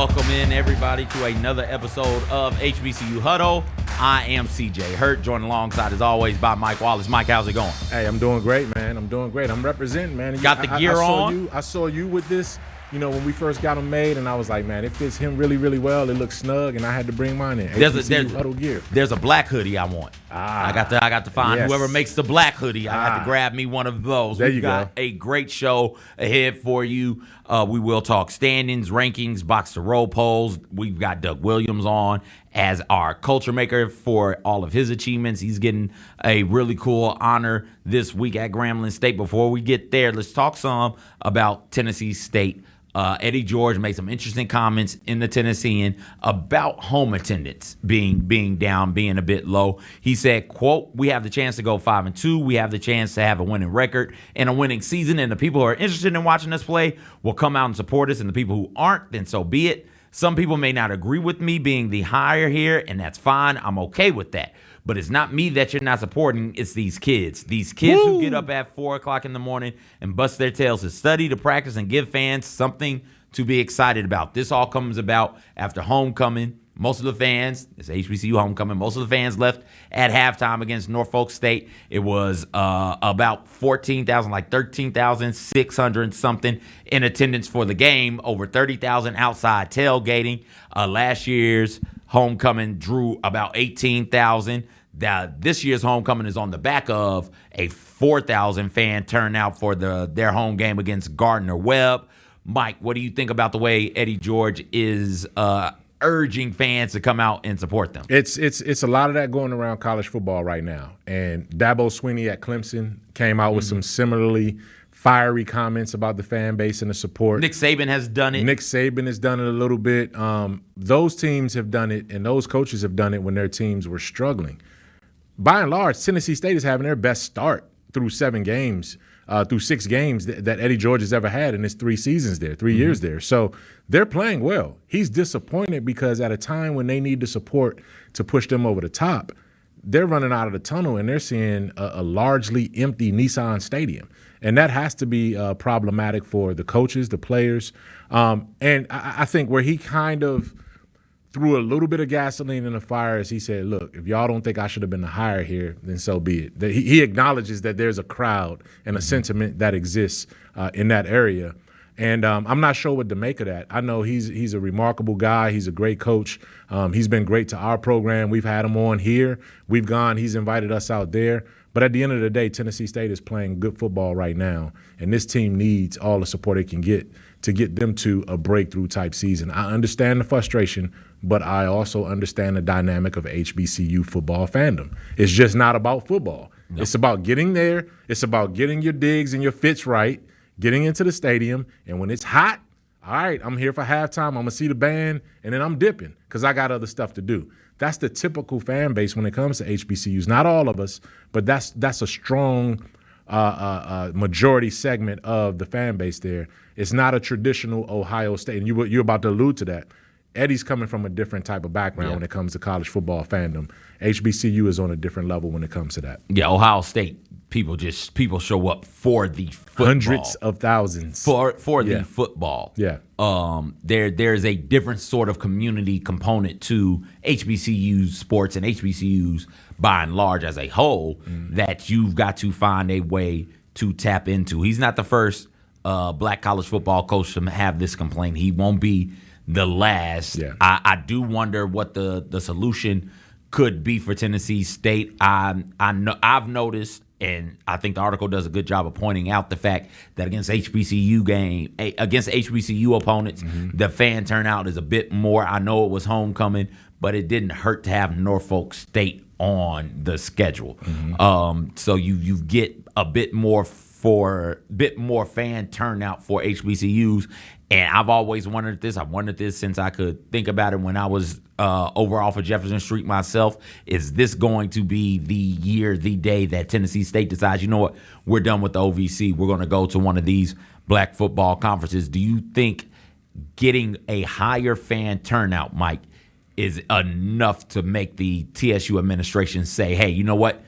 Welcome in, everybody, to another episode of HBCU Huddle. I am CJ Hurt, joined alongside, as always, by Mike Wallace. Mike, how's it going? Hey, I'm doing great, man. I'm doing great. I'm representing, man. Got the gear on? I saw you with this, when we first got them made, and I was like, man, it fits him really, really well. It looks snug, and I had to bring mine in. HBCU Huddle gear. There's a black hoodie I want. I got to find whoever makes the black hoodie. I got to grab me one of those. We've got a great show ahead for you. We will talk standings, rankings, box to roll polls. We've got Doug Williams on as our culture maker for all of his achievements. He's getting a really cool honor this week at Grambling State. Before we get there, let's talk some about Tennessee State. Eddie George made some interesting comments in the Tennessean about home attendance being down, being a bit low. He said, quote, "We have the chance to go 5-2. We have the chance to have a winning record and a winning season. And the people who are interested in watching us play will come out and support us. And the people who aren't, then so be it. Some people may not agree with me being the hire here, and that's fine. I'm okay with that. But it's not me that you're not supporting. It's these kids. These kids who get up at 4 o'clock in the morning and bust their tails to study, to practice, and give fans something to be excited about. This all comes about after homecoming. Most of the fans, it's HBCU homecoming, most of the fans left at halftime against Norfolk State. It was about 14,000, like 13,600 something in attendance for the game, over 30,000 outside tailgating. Last year's homecoming drew about 18,000. This year's homecoming is on the back of a 4,000 fan turnout for their home game against Gardner-Webb. Mike, what do you think about the way Eddie George is urging fans to come out and support them? It's a lot of that going around college football right now. And Dabo Swinney at Clemson came out with some similarly fiery comments about the fan base and the support. Nick Saban has done it. Nick Saban has done it a little bit. Those teams have done it, and those coaches have done it when their teams were struggling. By and large, Tennessee State is having their best start through 6 games that Eddie George has ever had in his 3 seasons there, 3 years there. So they're playing well. He's disappointed because at a time when they need the support to push them over the top, they're running out of the tunnel and they're seeing a largely empty Nissan Stadium. And that has to be problematic for the coaches, the players. And I think where he kind of threw a little bit of gasoline in the fire is he said, look, if y'all don't think I should have been the hire here, then so be it. He acknowledges that there's a crowd and a sentiment that exists in that area. And I'm not sure what to make of that. I know he's a remarkable guy. He's a great coach. He's been great to our program. We've had him on here. We've gone. He's invited us out there. But at the end of the day, Tennessee State is playing good football right now, and this team needs all the support it can get to get them to a breakthrough type season. I understand the frustration, but I also understand the dynamic of HBCU football fandom. It's just not about football. Nope. It's about getting there. It's about getting your digs and your fits right, getting into the stadium, and when it's hot, all right, I'm here for halftime. I'm going to see the band, and then I'm dipping because I got other stuff to do. That's the typical fan base when it comes to HBCUs. Not all of us, but that's a strong majority segment of the fan base there. It's not a traditional Ohio State, and you're about to allude to that. Eddie's coming from a different type of background when it comes to college football fandom. HBCU is on a different level when it comes to that. Yeah, Ohio State people show up for the football. Hundreds of thousands. For the football. Yeah. There's a different sort of community component to HBCU sports and HBCUs by and large as a whole that you've got to find a way to tap into. He's not the first black college football coach to have this complaint. He won't be the last. Yeah. I do wonder what the solution could be for Tennessee State. I've noticed, and I think the article does a good job of pointing out the fact that against HBCU opponents, the fan turnout is a bit more. I know it was homecoming, but it didn't hurt to have Norfolk State on the schedule. So you get a bit more fan turnout for HBCUs. And I've always wondered this. I've wondered this since I could think about it when I was over off of Jefferson Street myself. Is this going to be the day that Tennessee State decides, you know what, we're done with the OVC. We're going to go to one of these black football conferences. Do you think getting a higher fan turnout, Mike, is enough to make the TSU administration say, hey, you know what,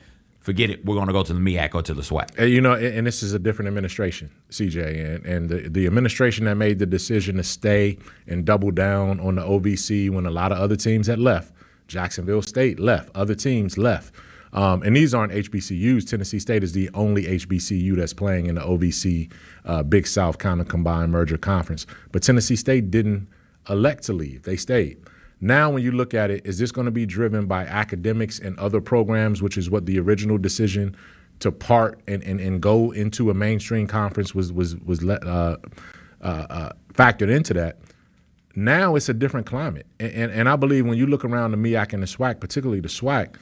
forget it, we're going to go to the MEAC or to the SWAC. And this is a different administration, CJ, and the administration that made the decision to stay and double down on the OVC when a lot of other teams had left. Jacksonville State left. Other teams left. And these aren't HBCUs. Tennessee State is the only HBCU that's playing in the OVC Big South kind of combined merger conference. But Tennessee State didn't elect to leave. They stayed. Now when you look at it, is this going to be driven by academics and other programs, which is what the original decision to part and go into a mainstream conference was factored into that? Now it's a different climate. And I believe when you look around the MEAC and the SWAC, particularly the SWAC,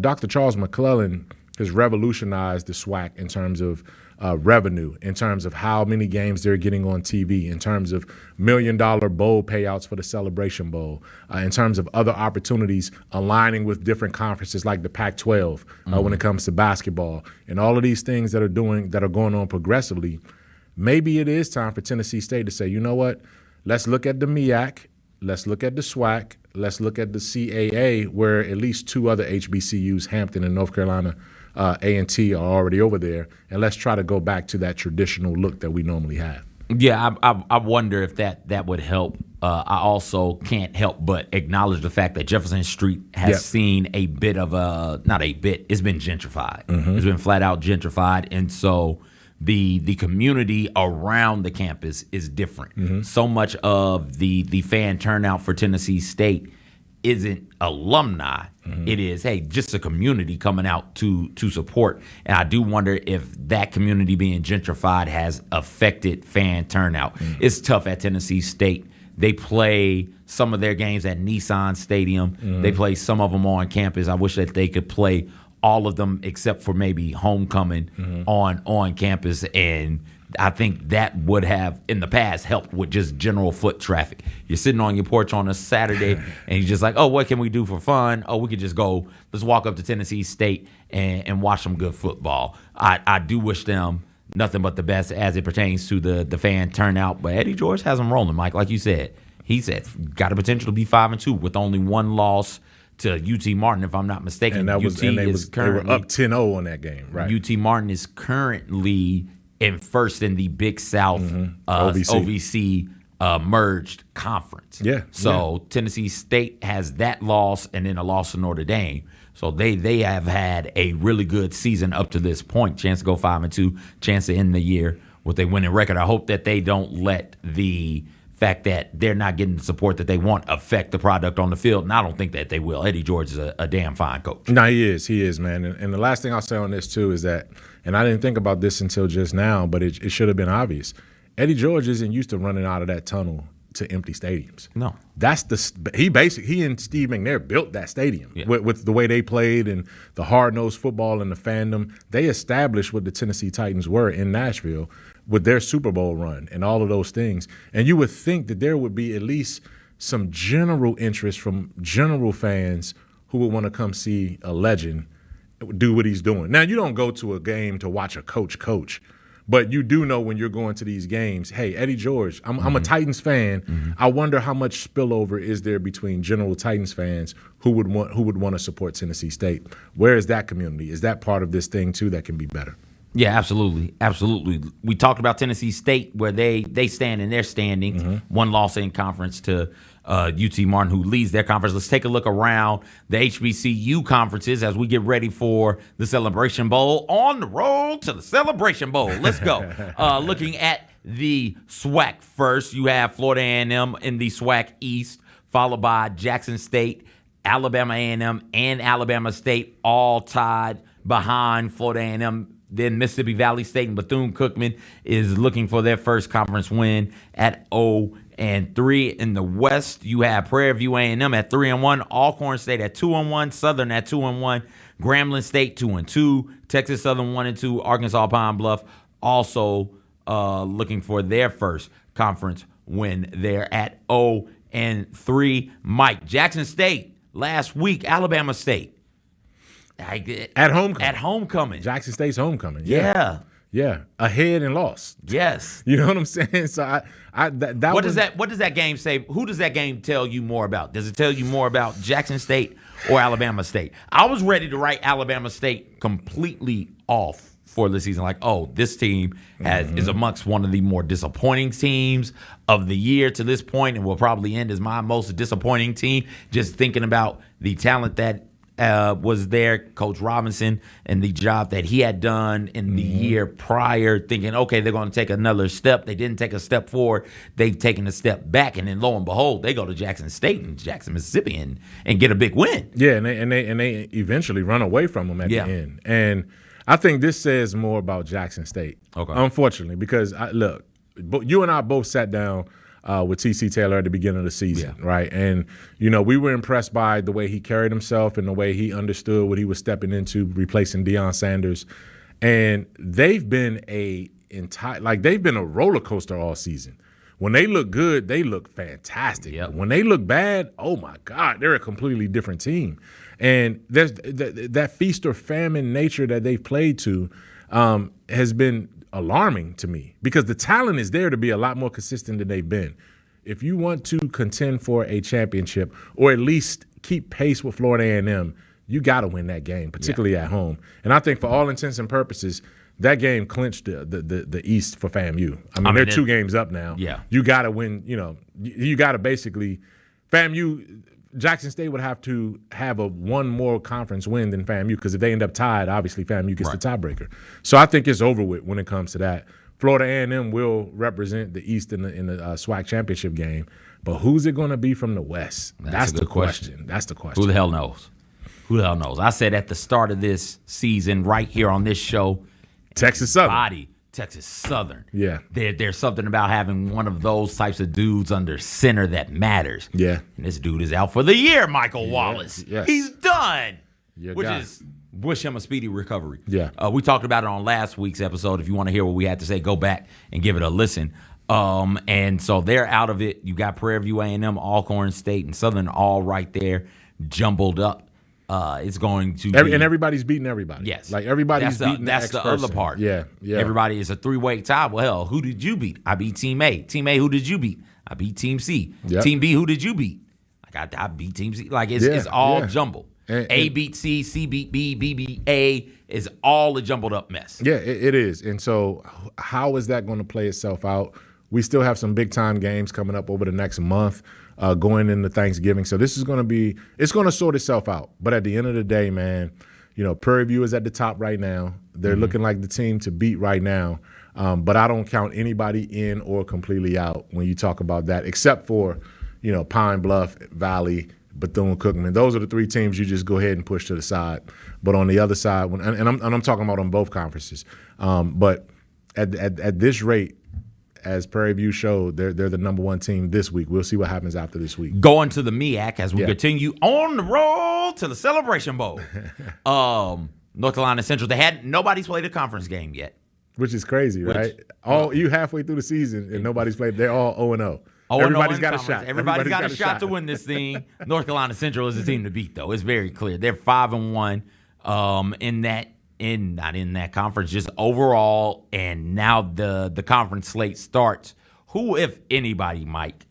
Dr. Charles McClellan has revolutionized the SWAC in terms of revenue, in terms of how many games they're getting on TV, in terms of $1 million bowl payouts for the Celebration Bowl, in terms of other opportunities aligning with different conferences like the Pac-12 when it comes to basketball, and all of these things that are going on progressively. Maybe it is time for Tennessee State to say, you know what, let's look at the MEAC, let's look at the SWAC, let's look at the CAA, where at least two other HBCUs, Hampton and North Carolina A&T, are already over there, and let's try to go back to that traditional look that we normally have. Yeah, I wonder if that would help. I also can't help but acknowledge the fact that Jefferson Street has seen a bit of it's been gentrified. It's been flat out gentrified, and so the community around the campus is different. So much of the fan turnout for Tennessee State isn't alumni. It is, hey, just a community coming out to support. And I do wonder if that community being gentrified has affected fan turnout. It's tough at Tennessee State. They play some of their games at Nissan Stadium. They play some of them on campus. I wish that they could play all of them except for maybe homecoming on campus. And I think that would have, in the past, helped with just general foot traffic. You're sitting on your porch on a Saturday, and you're just like, oh, what can we do for fun? Oh, we could just go, let's walk up to Tennessee State and watch some good football. I do wish them nothing but the best as it pertains to the fan turnout. But Eddie George has them rolling, Mike. Like you said, he said, got the potential to be 5-2 with only one loss to UT Martin, if I'm not mistaken. And they were up 10-0 on that game, right? UT Martin is currently in first in the Big South OVC merged conference. So Tennessee State has that loss and then a loss to Notre Dame. So they have had a really good season up to this point. Chance to go 5-2, chance to end the year with a winning record. I hope that they don't let the fact that they're not getting the support that they want affect the product on the field, and I don't think that they will. Eddie George is a damn fine coach. No, he is, man. And the last thing I'll say on this, too, is that, and I didn't think about this until just now, but it should have been obvious. Eddie George isn't used to running out of that tunnel to empty stadiums. No. He and Steve McNair built that stadium with the way they played and the hard-nosed football and the fandom. They established what the Tennessee Titans were in Nashville with their Super Bowl run and all of those things. And you would think that there would be at least some general interest from general fans who would want to come see a legend do what he's doing. Now, you don't go to a game to watch a coach, but you do know when you're going to these games, hey, Eddie George, I'm a Titans fan. I wonder how much spillover is there between general Titans fans who would want to support Tennessee State. Where is that community? Is that part of this thing, too, that can be better? Yeah, absolutely. We talked about Tennessee State, where they stand in their standings, one loss in conference to UT Martin, who leads their conference. Let's take a look around the HBCU conferences as we get ready for the Celebration Bowl. On the road to the Celebration Bowl. Let's go. Looking at the SWAC first, you have Florida A&M in the SWAC East, followed by Jackson State, Alabama A&M, and Alabama State, all tied behind Florida A&M. Then Mississippi Valley State and Bethune-Cookman is looking for their first conference win at 0-3. In the West, you have Prairie View A&M at 3-1, Alcorn State at 2-1, Southern at 2-1, Grambling State 2-2, Texas Southern 1-2, Arkansas Pine Bluff also looking for their first conference win there at 0-3. Mike, Jackson State last week, Alabama State. At homecoming. At homecoming. Jackson State's homecoming. Yeah. Yeah, ahead and lost. Yes. You know what I'm saying? So What does that game say? Who does that game tell you more about? Does it tell you more about Jackson State or Alabama State? I was ready to write Alabama State completely off for the season. Like, oh, this team is amongst one of the more disappointing teams of the year to this point, and will probably end as my most disappointing team. Just thinking about the talent that was there, Coach Robinson, and the job that he had done in the year prior, thinking, okay, they're going to take another step. They didn't take a step forward. They've taken a step back, and then lo and behold, they go to Jackson State in Jackson, Mississippi, and get a big win. Yeah, and they eventually run away from them at the end. And I think this says more about Jackson State, unfortunately, because, look, you and I both sat down with T.C. Taylor at the beginning of the season, right? And, we were impressed by the way he carried himself and the way he understood what he was stepping into, replacing Deion Sanders. And they've been they've been a roller coaster all season. When they look good, they look fantastic. Yep. When they look bad, oh, my God, they're a completely different team. And there's that feast or famine nature that they've played to has been alarming to me, because the talent is there to be a lot more consistent than they've been. If you want to contend for a championship or at least keep pace with Florida A&M, you got to win that game, particularly at home. And I think for all intents and purposes, that game clinched the East for FAMU. I mean, they're 2 games up now. Yeah. You got to win, you got to basically – FAMU – Jackson State would have to have one more conference win than FAMU, because if they end up tied, obviously FAMU gets the tiebreaker. So I think it's over with when it comes to that. Florida A&M will represent the East in the SWAC championship game, but who's it going to be from the West? That's the question. That's the question. Who the hell knows? Who the hell knows? I said at the start of this season, right here on this show, Texas Southern. Texas Southern. Yeah. There's something about having one of those types of dudes under center that matters. Yeah. And this dude is out for the year, Michael Wallace. Yes. He's done. Wish him a speedy recovery. Yeah. We talked about it on last week's episode. If you want to hear what we had to say, go back and give it a listen. And so they're out of it. You got Prairie View A&M, Alcorn State, and Southern all right there, jumbled up. It's going to be, and everybody's beating everybody. Yes, like everybody's beating. That's the other part. Yeah. Everybody is a 3-way tie. Well, hell, who did you beat? I beat Team A. Team A, who did you beat? I beat Team C. Yep. Team B, who did you beat? Like I beat Team C. Like it's all jumbled. A beat C, C beat B, B beat A. Is all a jumbled up mess. Yeah, it is. And so, how is that going to play itself out? We still have some big time games coming up over the next month. Going into Thanksgiving. So this is going to it's going to sort itself out. But at the end of the day, man, Prairie View is at the top right now. They're looking like the team to beat right now. But I don't count anybody in or completely out when you talk about that, except for, Pine Bluff, Valley, Bethune-Cookman. Those are the 3 teams you just go ahead and push to the side. But on the other side, I'm talking about on both conferences. But at this rate, as Prairie View showed, they're the number 1 team this week. We'll see what happens after this week. Going to the MEAC as we continue on the road to the Celebration Bowl. North Carolina Central, nobody's played a conference game yet. Which is crazy, right? You halfway through the season and nobody's played. They're all 0-0. Everybody's got a shot. Everybody's got a shot to win this thing. North Carolina Central is the team to beat, though. It's very clear. They're 5-1 not in that conference, just overall. And now the conference slate starts. Who, if anybody, Mike,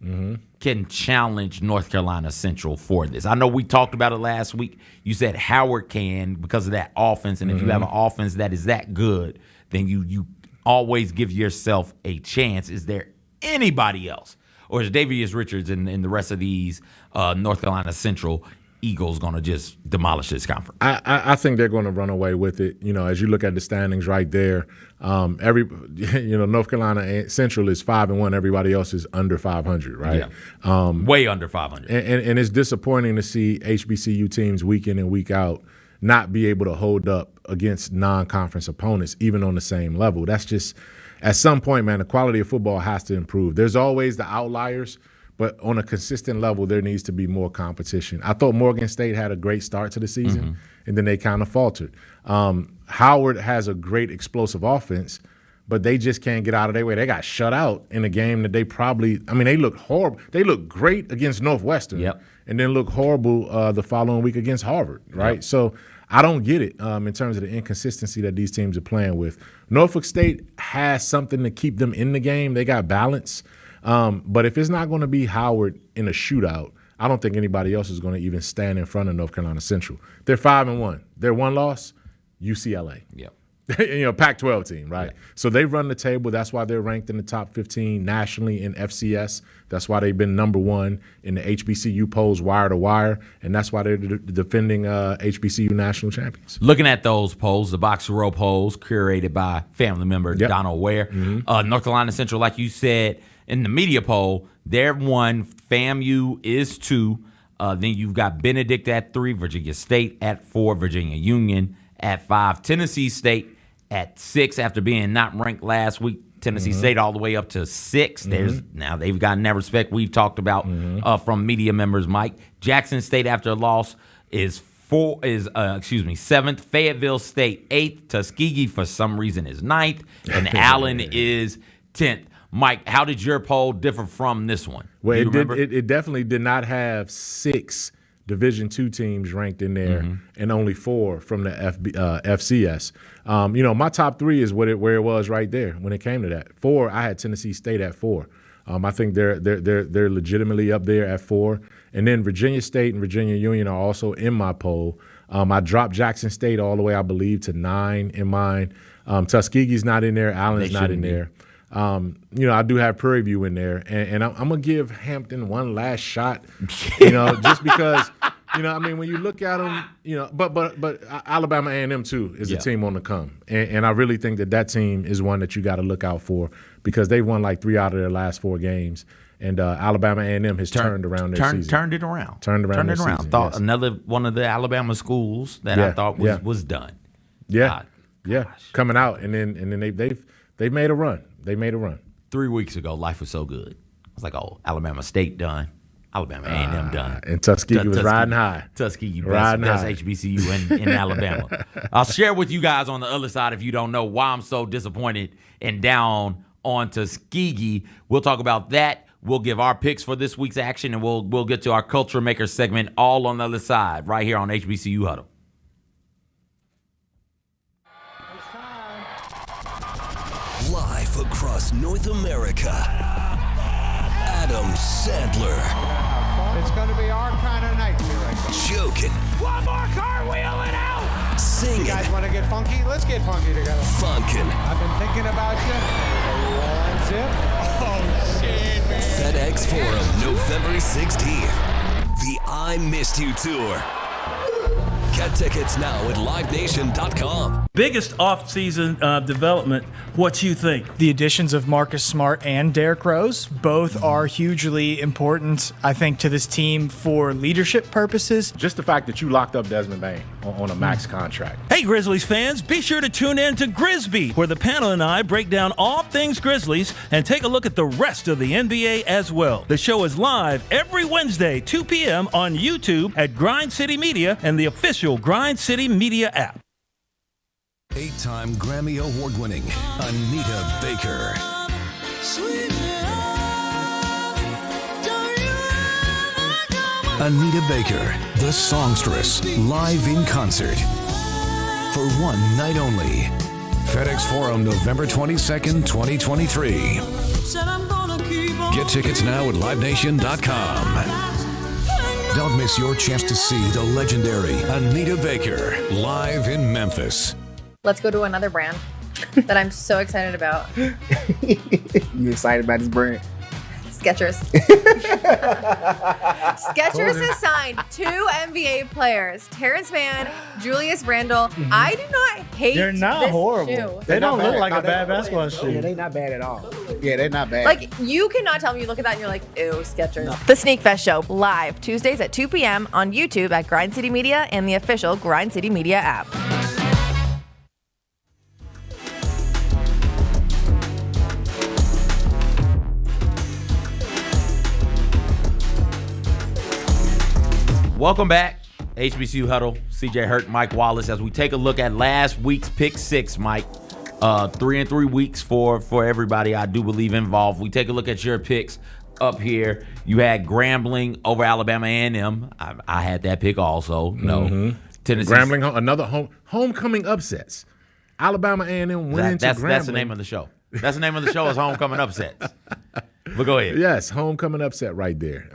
can challenge North Carolina Central for this? I know we talked about it last week. You said Howard can because of that offense. And if you have an offense that is that good, then you always give yourself a chance. Is there anybody else? Or is Davius Richards and the rest of these North Carolina Central Eagles going to just demolish this conference? I think they're going to run away with it. As you look at the standings right there, North Carolina Central is 5-1. Everybody else is under 500, right? Yeah. Way under 500. And it's disappointing to see HBCU teams week in and week out not be able to hold up against non-conference opponents, even on the same level. That's just, at some point, man, the quality of football has to improve. There's always the outliers, but on a consistent level, there needs to be more competition. I thought Morgan State had a great start to the season, and then they kind of faltered. Howard has a great explosive offense, but they just can't get out of their way. They got shut out in a game that they they looked horrible. They looked great against Northwestern, and then looked horrible the following week against Harvard, right? Yep. So I don't get it in terms of the inconsistency that these teams are playing with. Norfolk State has something to keep them in the game. They got balance. But if it's not going to be Howard in a shootout, I don't think anybody else is going to even stand in front of North Carolina Central. They're 5-1. Their one loss, UCLA. Yep. Pac-12 team, right? Yeah. So they run the table. That's why they're ranked in the top 15 nationally in FCS. That's why they've been number one in the HBCU polls wire to wire, and that's why they're the defending HBCU national champions. Looking at those polls, the Box to Row polls curated by family member Donald Ware. North Carolina Central, like you said, in the media poll, they're 1, FAMU is 2. Then you've got Benedict at 3, Virginia State at 4, Virginia Union at 5, Tennessee State at 6 after being not ranked last week. Tennessee State all the way up to 6. Now they've gotten that respect we've talked about from media members, Mike. Jackson State after a loss is 7th. Fayetteville State 8th. Tuskegee for some reason is 9th, and Allen is 10th. Mike, how did your poll differ from this one? Well, it definitely did not have 6 Division II teams ranked in there, and only 4 from the FCS. My top 3 is where it was right there when it came to that. 4, I had Tennessee State at 4. I think they're legitimately up there at 4. And then Virginia State and Virginia Union are also in my poll. I dropped Jackson State all the way, I believe, to 9 in mine. Tuskegee's not in there. Allen's not in there. I do have Prairie View in there, and I'm going to give Hampton one last shot, just because, when you look at them, but Alabama A&M too is a team on the come. And I really think that team is one that you got to look out for because they've won like 3 out of their last 4 games. And Alabama A&M has turned around their season. Turned it around. Season, Thought yes. another one of the Alabama schools that I thought was done. Yeah, coming out, and then they've made a run. They made a run. 3 weeks ago, life was so good. I was like, Alabama State done. Alabama A&M done. And Tuskegee was riding high. Tuskegee, best HBCU in Alabama. I'll share with you guys on the other side if you don't know why I'm so disappointed and down on Tuskegee. We'll talk about that. We'll give our picks for this week's action, and we'll get to our Culture Maker segment all on the other side right here on HBCU Huddle. Live across North America, Adam Sandler. It's going to be our kind of night here. Joking. One more cartwheel and out. Singing. You guys want to get funky? Let's get funky together. Funkin'. I've been thinking about you. One zip. Oh, shit, man. FedEx Forum, November 16th. The I Missed You Tour. Get tickets now at livenation.com. Biggest off-season development, what you think? The additions of Marcus Smart and Derrick Rose both are hugely important, I think, to this team for leadership purposes. Just the fact that you locked up Desmond Bain on a max contract. Hey, Grizzlies fans, be sure to tune in to Grizbeat, where the panel and I break down all things Grizzlies and take a look at the rest of the NBA as well. The show is live every Wednesday, 2 p.m. on YouTube at Grind City Media and the official Grind City Media app. 8-time Grammy Award-winning Anita Baker. Anita Baker, the songstress, live in concert. For one night only. FedEx Forum, November 22nd, 2023. Get tickets now at livenation.com. Don't miss your chance to see the legendary Anita Baker live in Memphis. Let's go to another brand that I'm so excited about. You excited about this brand? Skechers. Skechers has signed 2 NBA players, Terrence Mann, Julius Randle. I do not hate They're not this horrible. shoe. They don't look like No, a bad basketball shoe. Yeah, they not bad at all. Yeah, they're not bad. Like, you cannot tell me you look at that and you're like, ew, Skechers. No. The Sneak Fest Show, live Tuesdays at 2 p.m. on YouTube at Grind City Media and the official Grind City Media app. Welcome back, HBCU Huddle. CJ Hurt, Mike Wallace, as we take a look at last week's Pick 6, Mike. 3 and 3 weeks for everybody, I do believe, involved. We take a look at your picks up here. You had Grambling over Alabama A&M. I had that pick also. No. Tennessee. Grambling, another homecoming upsets. Alabama A&M went into Grambling. That's the name of the show. That's the name of the show is Homecoming Upsets. But go ahead. Yes, homecoming upset right there.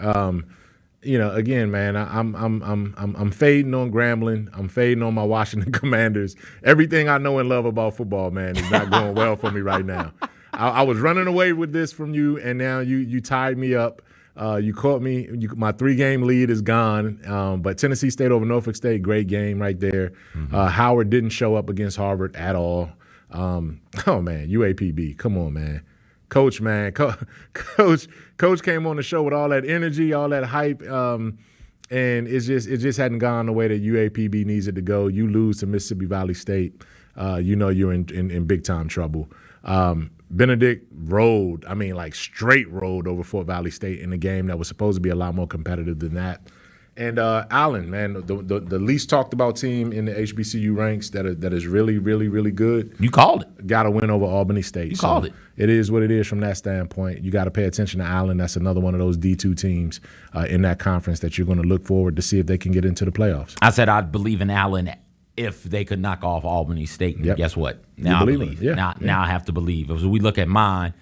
Again, man, I'm fading on Grambling. I'm fading on my Washington Commanders. Everything I know and love about football, man, is not going well for me right now. I was running away with this from you, and now you tied me up. You caught me. My 3-game lead is gone. But Tennessee State over Norfolk State, great game right there. Mm-hmm. Howard didn't show up against Harvard at all. UAPB, come on, man. Coach, man, Coach came on the show with all that energy, all that hype, and it just hadn't gone the way that UAPB needs it to go. You lose to Mississippi Valley State, you're in big time trouble. Benedict rode, straight rode over Fort Valley State in a game that was supposed to be a lot more competitive than that. And Allen, man, the least talked about team in the HBCU ranks that is really, really, really good. You called it. Got to win over Albany State. You called it. It is what it is from that standpoint. You got to pay attention to Allen. That's another one of those D2 teams in that conference that you're going to look forward to see if they can get into the playoffs. I said I'd believe in Allen if they could knock off Albany State. And guess what? Now I believe. Now I have to believe. As we look at mine,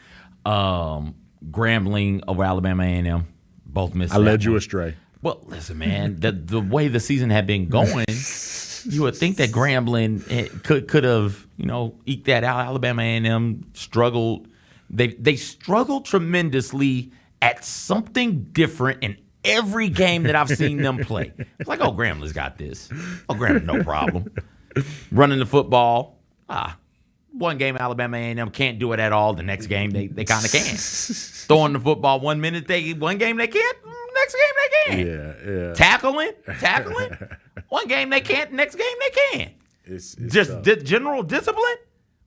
Grambling over Alabama A&M, both missed. I led you astray. Well, listen, man, the way the season had been going, you would think that Grambling could have, eked that out. Alabama A&M struggled. They struggled tremendously at something different in every game that I've seen them play. It's like, Grambling's got this. Grambling, no problem. Running the football, one game Alabama A&M can't do it at all. The next game they kind of can. Throwing the football one game they can't. Next game they can. Yeah. Tackling. One game they can't. Next game they can. It's just general discipline.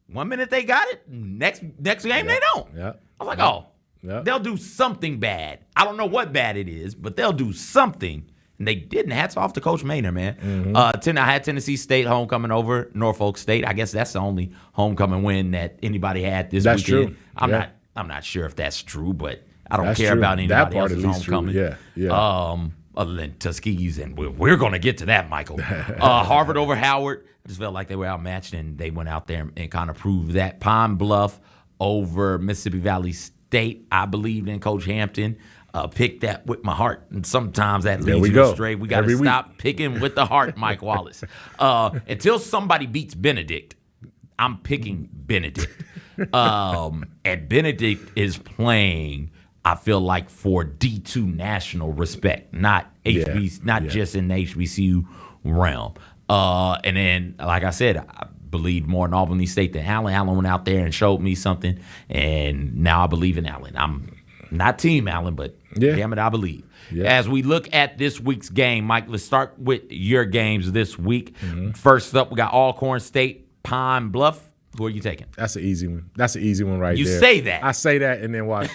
1 minute they got it. Next game they don't. Yeah. I was like, they'll do something bad. I don't know what bad it is, but they'll do something. And they didn't. Hats off to Coach Maynard, man. Mm-hmm. I had Tennessee State homecoming over Norfolk State. I guess that's the only homecoming win that anybody had this weekend. That's true. I'm not sure if that's true, but I don't care about anybody else's homecoming. Yeah. Other than Tuskegee's, and we're going to get to that, Michael. Harvard over Howard. I just felt like they were outmatched, and they went out there and kind of proved that. Pine Bluff over Mississippi Valley State. I believed in Coach Hampton. Picked that with my heart, and sometimes that leads you astray. We got to stop picking with the heart, Mike Wallace. Until somebody beats Benedict, I'm picking Benedict. And Benedict is playing, I feel like, for D2 national respect, not just in the HBCU realm. And then, like I said, I believe more in Albany State than Allen. Allen went out there and showed me something, and now I believe in Allen. I'm not Team Allen, but damn it, I believe. Yeah. As we look at this week's game, Mike, let's start with your games this week. Mm-hmm. First up, we got Alcorn State, Pine Bluff. Who are you taking? That's an easy one. That's an easy one right there. You say that. I say that, and then watch.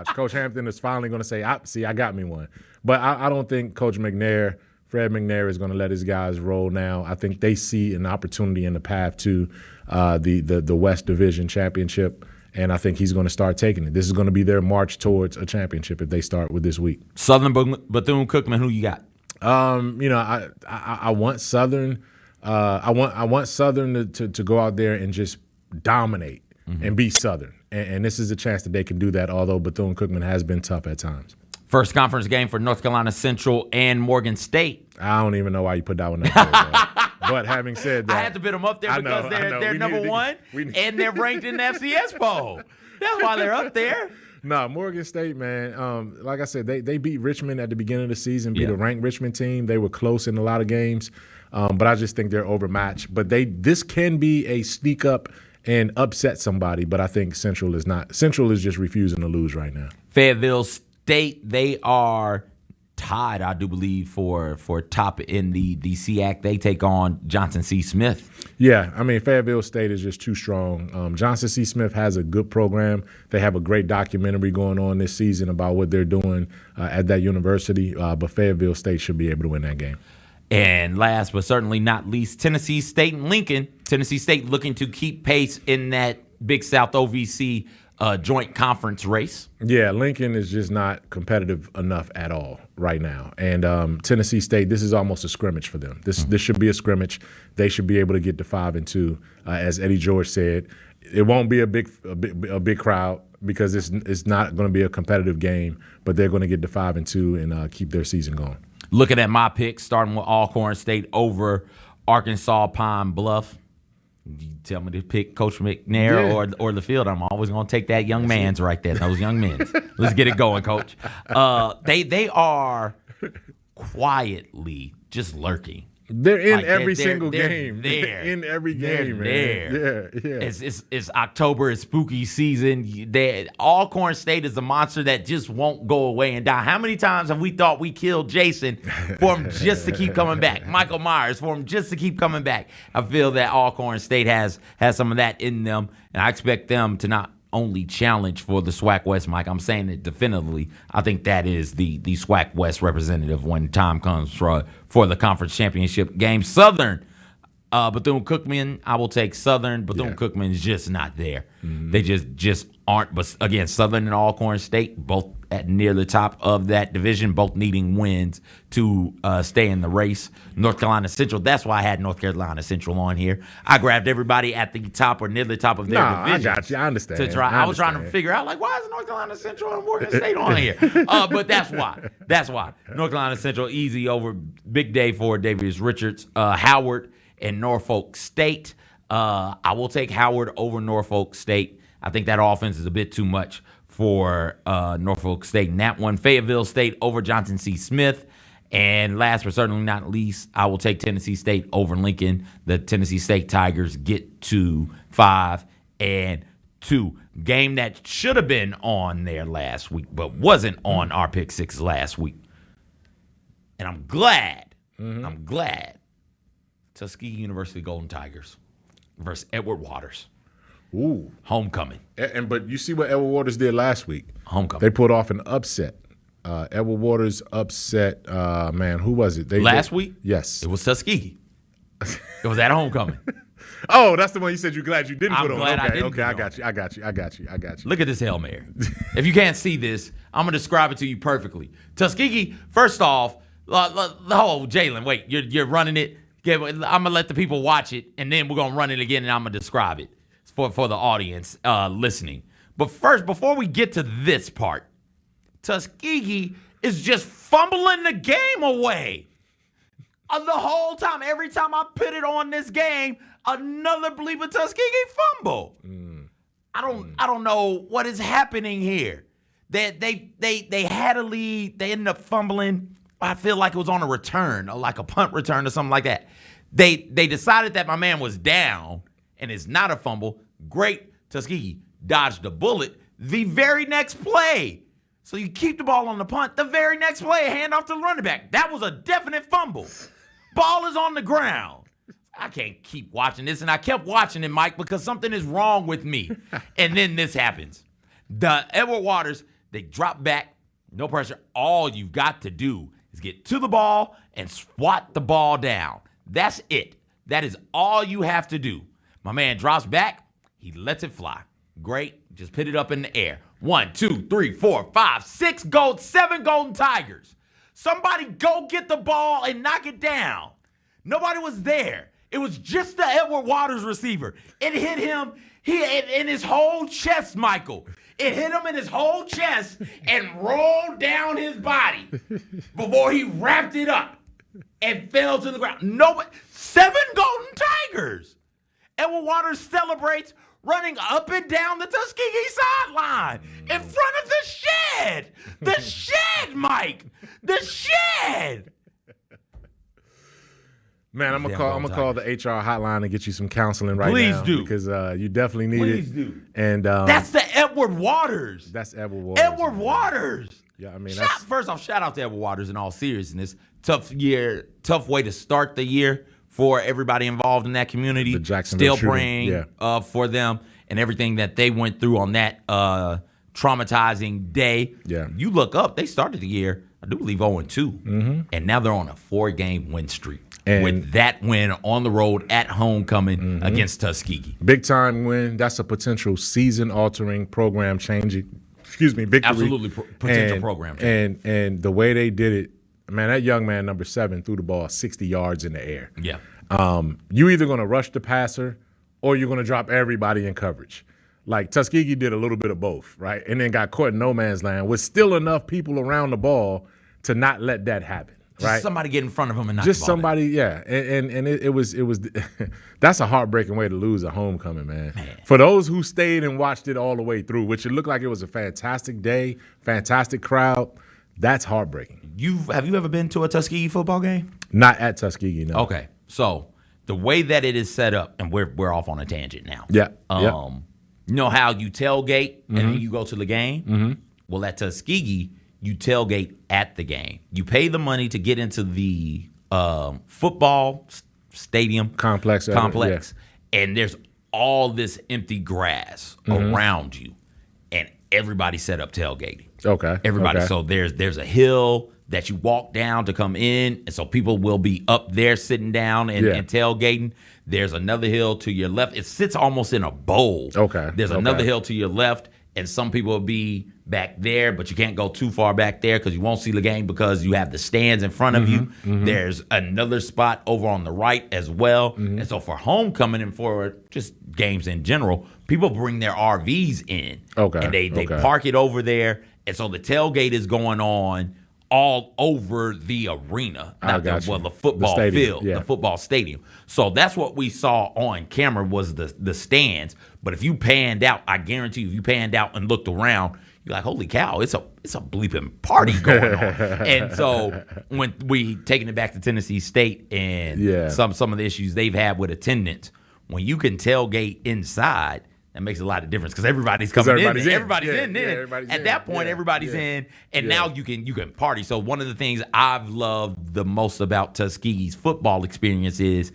Coach Hampton is finally going to say, I got me one. But I don't think Coach McNair, Fred McNair, is going to let his guys roll now. I think they see an opportunity in the path to the West Division Championship, and I think he's going to start taking it. This is going to be their march towards a championship if they start with this week. Southern Bethune-Cookman, who you got? I want Southern. I want Southern to go out there and just dominate and beat Southern. And this is a chance that they can do that, although Bethune-Cookman has been tough at times. First conference game for North Carolina Central and Morgan State. I don't even know why you put that one up there. But having said that, I had to put them up there because they're number one and they're ranked in the FCS poll. That's why they're up there. No, Morgan State, man. Like I said, they beat Richmond at the beginning of the season, beat a ranked Richmond team. They were close in a lot of games. But I just think they're overmatched. But this can be a sneak up and upset somebody, but I think Central is not. Central is just refusing to lose right now. Fayetteville State, they are tied, I do believe, for top in the SWAC. They take on Johnson C. Smith. Yeah, I mean, Fayetteville State is just too strong. Johnson C. Smith has a good program. They have a great documentary going on this season about what they're doing at that university, but Fayetteville State should be able to win that game. And last but certainly not least, Tennessee State and Lincoln. Tennessee State looking to keep pace in that Big South OVC joint conference race. Yeah, Lincoln is just not competitive enough at all right now. And Tennessee State, this is almost a scrimmage for them. This should be a scrimmage. They should be able to get to 5-2. As Eddie George said, it won't be a big crowd because it's not going to be a competitive game, but they're going to get to 5-2 and keep their season going. Looking at my picks, starting with Alcorn State over Arkansas Pine Bluff. You tell me to pick Coach McNair or the field. I'm always going to take that young man's right there, those young men's. Let's get it going, Coach. They are quietly just lurking. They're in every single game. They're in every game, man. Yeah. It's October. It's spooky season. Alcorn State is a monster that just won't go away and die. How many times have we thought we killed Jason for him just to keep coming back? Michael Myers for him just to keep coming back. I feel that Alcorn State has some of that in them, and I expect them to not only challenge for the SWAC West, Mike. I'm saying it definitively. I think that is the SWAC West representative when time comes for the conference championship game. Southern, Bethune-Cookman, I will take Southern. Bethune-Cookman is just not there. Mm-hmm. They just aren't. But again, Southern and Alcorn State, both at near the top of that division, both needing wins to stay in the race. North Carolina Central, that's why I had North Carolina Central on here. I grabbed everybody at the top or near the top of their division. I got you. I understand. I was trying to figure out, why is North Carolina Central and Morgan State on here? But that's why. North Carolina Central, easy over. Big day for Davius Richards. Howard and Norfolk State. I will take Howard over Norfolk State. I think that offense is a bit too much for Norfolk State in that one. Fayetteville State over Johnson C. Smith. And last but certainly not least, I will take Tennessee State over Lincoln. The Tennessee State Tigers get to 5-2. Game that should have been on there last week, but wasn't on our Pick 6 last week. And I'm glad. Tuskegee University Golden Tigers versus Edward Waters. Ooh. Homecoming. But you see what Edward Waters did last week. Homecoming. They pulled off an upset. Edward Waters upset, who was it? Last week? Yes. It was Tuskegee. It was at homecoming. Oh, that's the one you said you're glad you didn't put on. Glad I didn't okay, I got you. Look at this Hail Mary. If you can't see this, I'm going to describe it to you perfectly. Tuskegee, first off, Jalen, wait, you're running it. I'm going to let the people watch it, and then we're going to run it again, and I'm going to describe it for the audience listening. But first, before we get to this part, Tuskegee is just fumbling the game away. The whole time, every time I put it on this game, another bleeping Tuskegee fumble. I don't know what is happening here. They had a lead. They ended up fumbling. I feel like it was on a return, or like a punt return or something like that. They decided that my man was down, and it's not a fumble. Great. Tuskegee dodged a bullet the very next play. So you keep the ball on the punt. The very next play, hand off to the running back. That was a definite fumble. Ball is on the ground. I can't keep watching this. And I kept watching it, Mike, because something is wrong with me. And then this happens. The Edward Waters, they drop back. No pressure. All you've got to do is get to the ball and swat the ball down. That's it. That is all you have to do. My man drops back. He lets it fly. Great. Just put it up in the air. 1, 2, 3, 4, 5, 6 gold, 7 Golden Tigers. Somebody go get the ball and knock it down. Nobody was there. It was just the Edward Waters receiver. It hit him in his whole chest, Michael. It hit him in his whole chest and rolled down his body before he wrapped it up and fell to the ground. 7 Golden Tigers. Edward Waters celebrates running up and down the Tuskegee sideline in front of the shed. The shed, Mike. The shed. Man, I'm gonna call the HR hotline and get you some counseling right now. Please do. Because you definitely need it. Please do. And that's the Edward Waters. That's Edward Waters. Edward Waters. Yeah, I mean, first off, shout out to Edward Waters in all seriousness. Tough year, tough way to start the year for everybody involved in that community. The Jacksonville Still praying for them and everything that they went through on that traumatizing day. Yeah. You look up, they started the year I do believe 0-2, and now they're on a 4-game win streak. And with that win on the road at homecoming against Tuskegee. Big time win. That's a potential season-altering, program-changing, victory. Absolutely potential program change. And the way they did it, man, that young man, number 7, threw the ball 60 yards in the air. Yeah. You either going to rush the passer or you're going to drop everybody in coverage. Like Tuskegee did a little bit of both, right? And then got caught in no man's land with still enough people around the ball to not let that happen. Right? Just somebody get in front of him and knock just the ball somebody, down. yeah. And it was that's a heartbreaking way to lose a homecoming, man. For those who stayed and watched it all the way through, which it looked like it was a fantastic day, fantastic crowd, that's heartbreaking. Have you ever been to a Tuskegee football game? Not at Tuskegee, no. Okay, so the way that it is set up, and we're off on a tangent now. Yeah. You know how you tailgate and then you go to the game? Well, at Tuskegee, you tailgate at the game. You pay the money to get into the football stadium complex, and there's all this empty grass around you, and everybody set up tailgating. Okay. Everybody. Okay. So there's a hill that you walk down to come in, and so people will be up there sitting down and tailgating. There's another hill to your left. It sits almost in a bowl. Okay. There's another hill to your left, and some people will be back there, but you can't go too far back there because you won't see the game because you have the stands in front of you. There's another spot over on the right as well. And so for homecoming and for just games in general, people bring their RVs in. Okay. And they park it over there. And so the tailgate is going on all over the arena, the football field, the football stadium. So that's what we saw on camera was the stands. But if you panned out, I guarantee you, if you panned out and looked around, you're like, holy cow, it's a bleeping party going on. And so when we taking it back to Tennessee State and some of the issues they've had with attendance, when you can tailgate inside, that makes a lot of difference because everybody's coming in. Everybody's in. At that point, everybody's in, and now you can party. So one of the things I've loved the most about Tuskegee's football experience is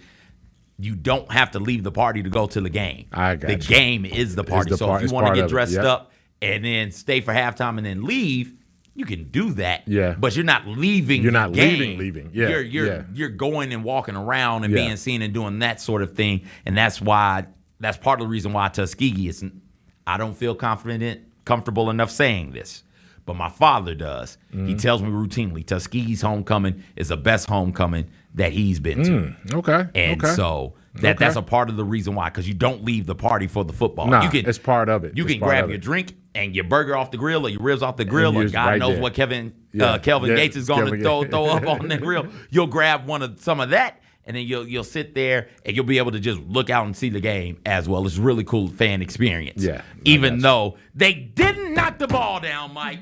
you don't have to leave the party to go to the game. The game is the party. So if you want to get dressed up and then stay for halftime and then leave, you can do that. Yeah. But you're not leaving. You're not leaving. Yeah. You're going and walking around and being seen and doing that sort of thing, and that's why. That's part of the reason why Tuskegee isn't. I don't feel comfortable enough saying this, but my father does. He tells me routinely Tuskegee's homecoming is the best homecoming that he's been to. Okay. And so that's a part of the reason why, because you don't leave the party for the football. Nah, it's part of it. You can grab your drink and your burger off the grill or your ribs off the grill, or God knows what Kelvin Gates is going to throw up on the grill. You'll grab some of that. And then you'll sit there and you'll be able to just look out and see the game as well. It's a really cool fan experience. Yeah. Even though they didn't knock the ball down, Mike.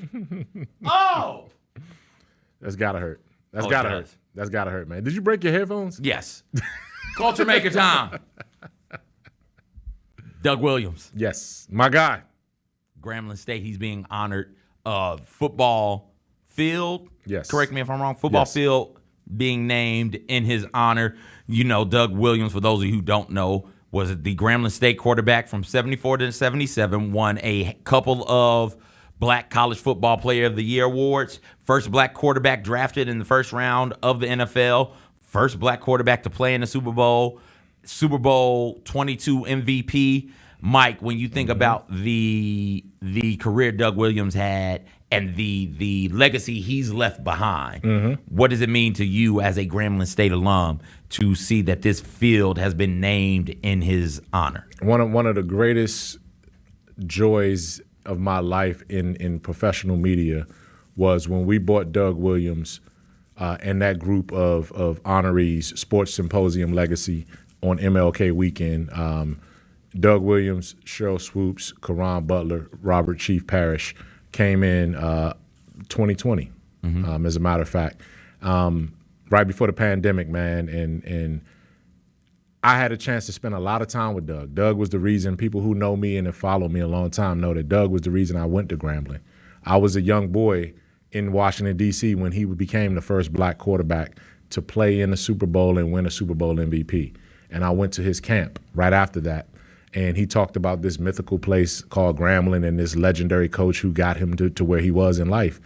Oh! That's gotta hurt. That's gotta hurt, man. Did you break your headphones? Yes. Culture maker time. Doug Williams. Yes. My guy. Grambling State, he's being honored. Football field. Yes. Correct me if I'm wrong. Football field being named in his honor. You know, Doug Williams, for those of you who don't know, was the Grambling State quarterback from 74 to 77, won a couple of Black College Football Player of the Year awards, first black quarterback drafted in the first round of the NFL, first black quarterback to play in the Super Bowl 22 MVP. Mike, when you think about the career Doug Williams had and the legacy he's left behind, what does it mean to you as a Grambling State alum to see that this field has been named in his honor? One of the greatest joys of my life in professional media was when we brought Doug Williams and that group of honorees, Sports Symposium Legacy, on MLK weekend. Doug Williams, Cheryl Swoops, Karan Butler, Robert Chief Parrish came in 2020, as a matter of fact, right before the pandemic, man. And I had a chance to spend a lot of time with Doug. Doug was the reason people who know me and have followed me a long time know that Doug was the reason I went to Grambling. I was a young boy in Washington, D.C. when he became the first black quarterback to play in the Super Bowl and win a Super Bowl MVP. And I went to his camp right after that. And he talked about this mythical place called Grambling and this legendary coach who got him to where he was in life.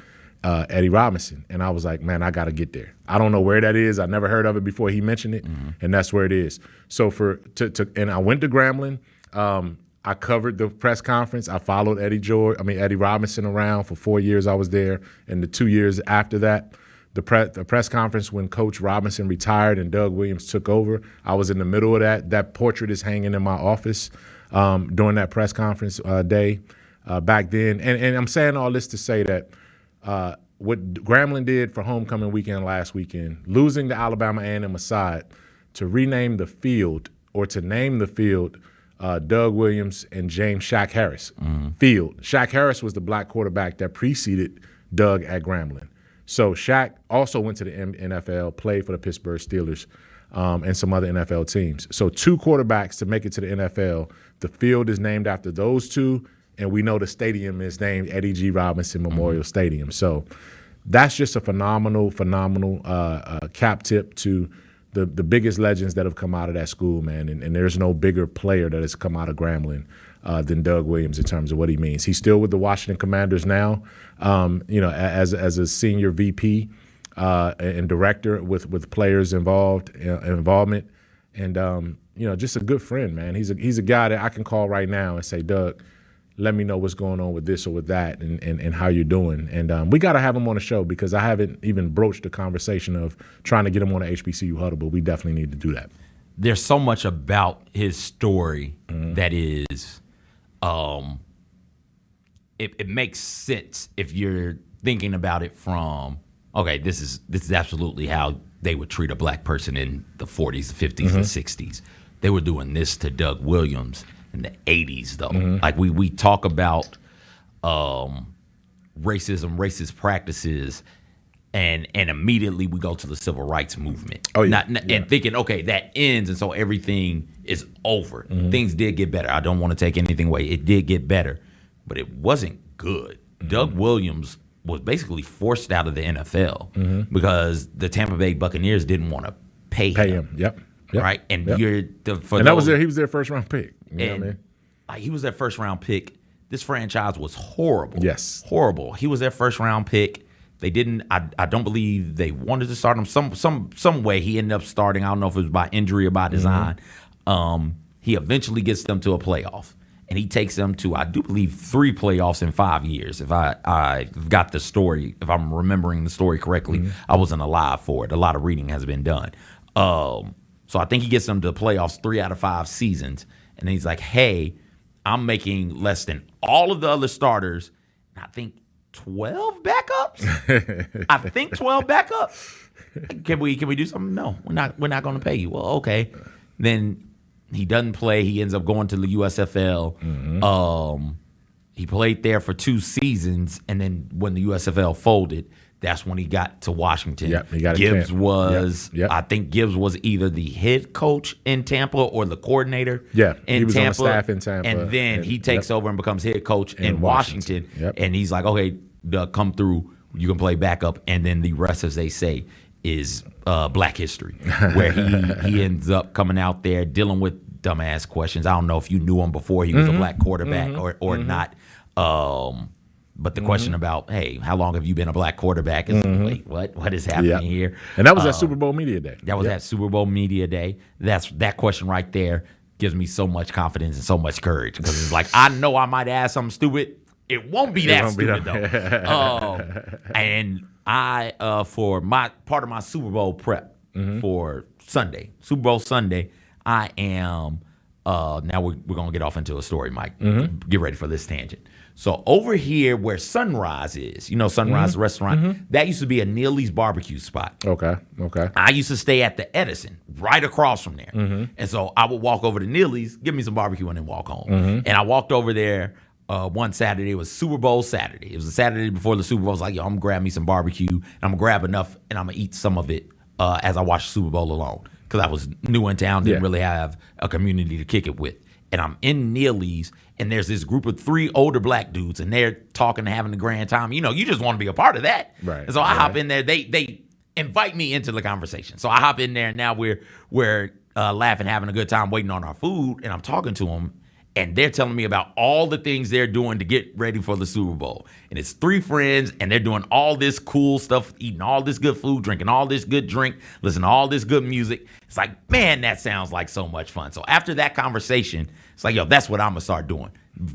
Eddie Robinson. And I was like, man, I got to get there. I don't know where that is. I never heard of it before he mentioned it, and that's where it is. So and I went to Grambling. I covered the press conference. I followed Eddie Robinson around for 4 years I was there, and the 2 years after that, the press conference when Coach Robinson retired and Doug Williams took over, I was in the middle of that. That portrait is hanging in my office during that press conference day back then. And I'm saying all this to say that what Grambling did for homecoming weekend last weekend, losing to Alabama A&M aside, to rename the field or to name the field Doug Williams and James Shaq Harris field. Shaq Harris was the black quarterback that preceded Doug at Grambling. So Shaq also went to the NFL, played for the Pittsburgh Steelers and some other NFL teams. So 2 quarterbacks to make it to the NFL. The field is named after those 2, and we know the stadium is named Eddie G. Robinson Memorial Stadium. So that's just a phenomenal cap tip to the biggest legends that have come out of that school, man. And there's no bigger player that has come out of Grambling than Doug Williams in terms of what he means. He's still with the Washington Commanders now, as a senior VP and director with players involvement, and just a good friend, man. He's a guy that I can call right now and say, Doug, let me know what's going on with this or with that and how you're doing. And we got to have him on the show because I haven't even broached the conversation of trying to get him on the HBCU Huddle, but we definitely need to do that. There's so much about his story that is it makes sense if you're thinking about it from, okay, this is absolutely how they would treat a black person in the 40s, 50s, and 60s. They were doing this to Doug Williams in the 80s, though. Like we talk about racism, racist practices, and immediately we go to the civil rights movement. And thinking, okay, that ends, and so everything is over. Things did get better. I don't want to take anything away. It did get better, but it wasn't good. Doug Williams was basically forced out of the NFL because the Tampa Bay Buccaneers didn't want to pay him. Yep. Right, and that was he was their first round pick. You know what I mean? Like, he was their first round pick. This franchise was horrible. Yes, horrible. He was their first round pick. They didn't. I don't believe they wanted to start him. Some way he ended up starting. I don't know if it was by injury or by design. He eventually gets them to a playoff, and he takes them to, I do believe, 3 playoffs in 5 years. If I got the story, if I'm remembering the story correctly, I wasn't alive for it. A lot of reading has been done. So I think he gets them to the playoffs 3 out of 5 seasons. And then he's like, hey, I'm making less than all of the other starters. And I think 12 backups? I think 12 backups. Can we do something? No, we're not going to pay you. Well, okay. Then he doesn't play. He ends up going to the USFL. He played there for 2 seasons. And then when the USFL folded, that's when he got to Washington. Yep, he got Gibbs was, Yep. I think Gibbs was either the head coach in Tampa or the coordinator in Tampa. He was on the staff in Tampa. And then he takes over and becomes head coach in Washington. Yep. And he's like, okay, Doug, come through. You can play backup. And then the rest, as they say, is black history, where he ends up coming out there dealing with dumbass questions. I don't know if you knew him before he was a black quarterback or not. But the question about, hey, how long have you been a black quarterback? Is, wait, what is happening here? And that was at Super Bowl Media Day. That was at Super Bowl Media Day. That question right there gives me so much confidence and so much courage, because it's like, I know I might ask something stupid. It won't be that stupid, though. And I, for my part of my Super Bowl prep for Sunday, Super Bowl Sunday, I am, now we're going to get off into a story, Mike. Get ready for this tangent. So over here where Sunrise is, Sunrise Restaurant, that used to be a Neely's barbecue spot. Okay. I used to stay at the Edison, right across from there. And so I would walk over to Neely's, give me some barbecue, and then walk home. And I walked over there one Saturday. It was Super Bowl Saturday. It was the Saturday before the Super Bowl. I was like, yo, I'm going to grab me some barbecue, and I'm going to grab enough, and I'm going to eat some of it as I watch the Super Bowl alone, because I was new in town, didn't really have a community to kick it with. And I'm in Neely's, and there's this group of 3 older black dudes, and they're talking and having a grand time. You just want to be a part of that. Right. And so I hop in there. They invite me into the conversation. So I hop in there, and now we're laughing, having a good time, waiting on our food, and I'm talking to them. And they're telling me about all the things they're doing to get ready for the Super Bowl. And it's 3 friends, and they're doing all this cool stuff, eating all this good food, drinking all this good drink, listening to all this good music. It's like, man, that sounds like so much fun. So after that conversation, it's like, yo, that's what I'm going to start doing.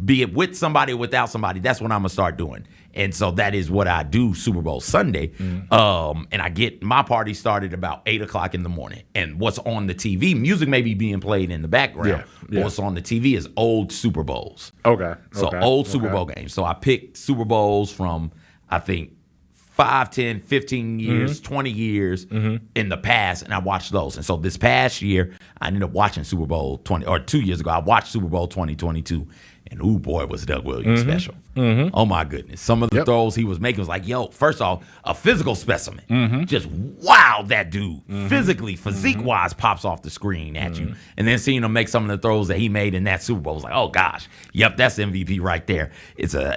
Be it with somebody or without somebody, that's what I'm going to start doing. And so that is what I do Super Bowl Sunday. And I get my party started about 8 o'clock in the morning. And what's on the TV, music may be being played in the background. But what's on the TV is old Super Bowls. So old Super Bowl games. So I picked Super Bowls from, I think, 5, 10, 15 years, 20 years in the past, and I watched those. And so this past year, I ended up watching Super Bowl 20, or 2 years ago, I watched Super Bowl 2022. And ooh, boy, was Doug Williams special. Oh, my goodness. Some of the throws he was making was like, yo, first off, a physical specimen. Just wow, that dude physically, physique-wise, pops off the screen at you. And then seeing him make some of the throws that he made in that Super Bowl was like, oh, gosh, yep, that's MVP right there.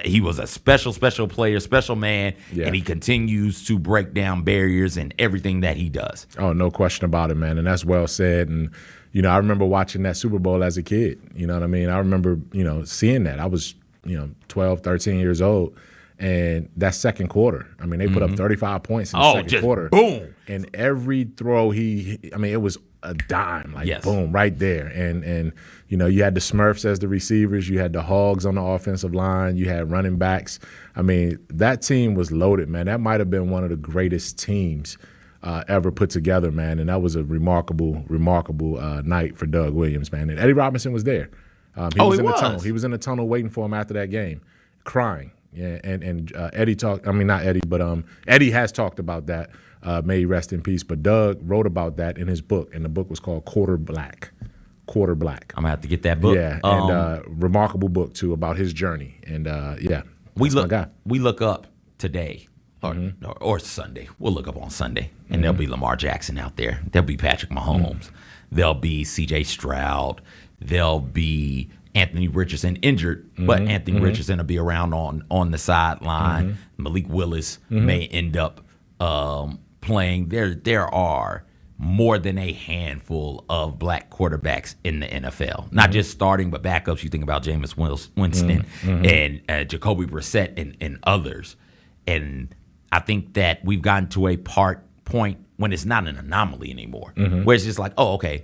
He was a special player, special man, and he continues to break down barriers in everything that he does. Oh, no question about it, man. And that's well said. And you know, I remember watching that Super Bowl as a kid. You know what I mean? I remember, seeing that. I was, 12, 13 years old. And that second quarter, I mean, they put up 35 points in the second quarter. Boom. And every throw it was a dime, boom, right there. And you had the Smurfs as the receivers. You had the Hogs on the offensive line. You had running backs. I mean, that team was loaded, man. That might have been one of the greatest teams ever put together, man. And that was a remarkable night for Doug Williams, man. And Eddie Robinson was there. He was in the tunnel. He was in the tunnel waiting for him after that game, crying. Yeah, and Eddie talked. I mean, not Eddie, but Eddie has talked about that. May he rest in peace. But Doug wrote about that in his book, and the book was called Quarter Black. I'm gonna have to get that book. Yeah, and remarkable book too about his journey. And we look up today. Or Sunday. We'll look up on Sunday, and there'll be Lamar Jackson out there. There'll be Patrick Mahomes. There'll be C.J. Stroud. There'll be Anthony Richardson injured, but Anthony Richardson will be around on the sideline. Malik Willis may end up playing. There are more than a handful of black quarterbacks in the NFL. Not just starting, but backups. You think about Jameis Winston and Jacoby Brissett and others. And I think that we've gotten to a point when it's not an anomaly anymore, where it's just like, oh, okay,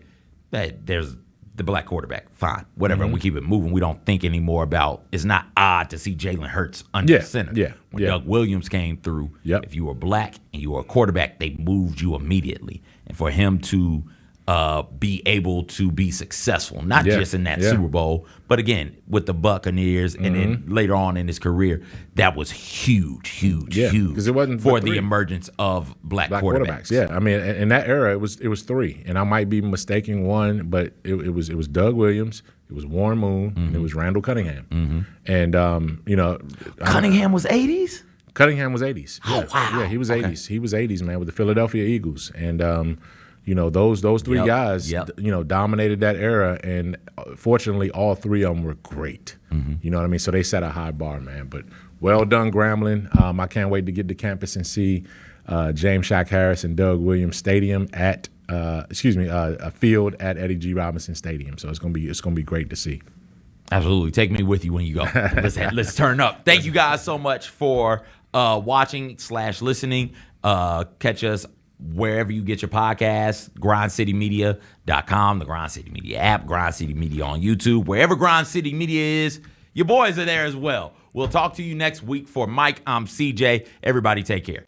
there's the black quarterback, fine, whatever. We keep it moving. We don't think anymore about, it's not odd to see Jalen Hurts under center. When Doug Williams came through, if you were black and you were a quarterback, they moved you immediately. And for him to be able to be successful, not just in that Super Bowl, but again, with the Buccaneers and then later on in his career, that was huge. Because it wasn't for the emergence of black quarterbacks. Yeah, I mean, in that era, it was 3, and I might be mistaking one, but it was Doug Williams, it was Warren Moon, and it was Randall Cunningham, and Cunningham was 80s. Cunningham was 80s. Oh wow. Yeah, he was 80s. He was 80s, man, with the Philadelphia Eagles, and those 3 guys, dominated that era, and fortunately, all 3 of them were great. You know what I mean? So they set a high bar, man. But well done, Grambling. I can't wait to get to campus and see James Shaq Harris and Doug Williams Stadium at a field at Eddie G. Robinson Stadium. So it's gonna be great to see. Absolutely, take me with you when you go. Let's turn up. Thank you guys so much for watching/listening. Catch us wherever you get your podcasts, grindcitymedia.com, the Grind City Media app, Grind City Media on YouTube. Wherever Grind City Media is, your boys are there as well. We'll talk to you next week. For Mike, I'm CJ. Everybody take care.